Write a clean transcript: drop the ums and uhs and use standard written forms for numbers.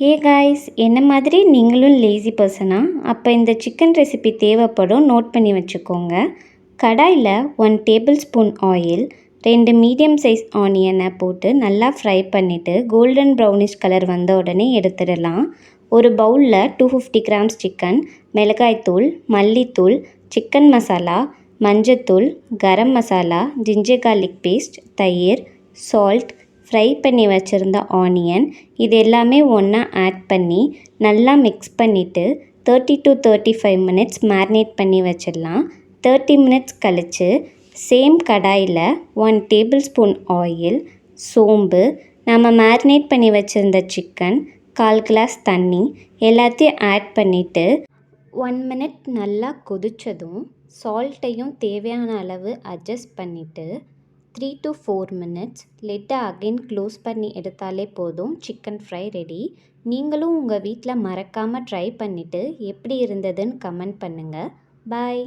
Hey guys, என்ன மாதிரி நீங்களும் லேசி பர்சனா? அப்போ இந்த சிக்கன் ரெசிபி தேவைப்படும், நோட் பண்ணி வச்சுக்கோங்க. கடாயில் 1 tablespoon oil, 2 medium size ஆனியனை போட்டு நல்லா ஃப்ரை பண்ணிவிட்டு கோல்டன் ப்ரௌனிஷ் கலர் வந்த உடனே எடுத்துடலாம். ஒரு பவுலில் 250 கிராம்ஸ் சிக்கன், மிளகாய்த்தூள், மல்லித்தூள், சிக்கன் மசாலா, மஞ்சத்தூள், garam masala, ginger garlic paste, தயிர், சால்ட், ஃப்ரை பண்ணி வச்சுருந்த ஆனியன் இது எல்லாமே ஒன்றா ஆட் பண்ணி நல்லா மிக்ஸ் பண்ணிவிட்டு 30 to 35 மினிட்ஸ் மேரினேட் பண்ணி வச்சிடலாம். 30 மினிட்ஸ் கழித்து சேம் கடாயில் 1 டேபிள் ஸ்பூன் ஆயில், சோம்பு, நம்ம மேரினேட் பண்ணி வச்சுருந்த சிக்கன், 1/4 கிளாஸ் தண்ணி எல்லாத்தையும் ஆட் பண்ணிவிட்டு 1 மினிட் நல்லா கொதித்ததும் சால்ட்டையும் தேவையான அளவு அட்ஜஸ்ட் பண்ணிவிட்டு 3 to 4 மினிட்ஸ் லிட்டை அகைன் க்ளோஸ் பண்ணி எடுத்தாலே போதும், சிக்கன் ஃப்ரை ரெடி. நீங்களும் உங்கள் வீட்டில் மறக்காமல் ட்ரை பண்ணிவிட்டு எப்படி இருந்ததுன்னு கமெண்ட் பண்ணுங்கள். பாய்.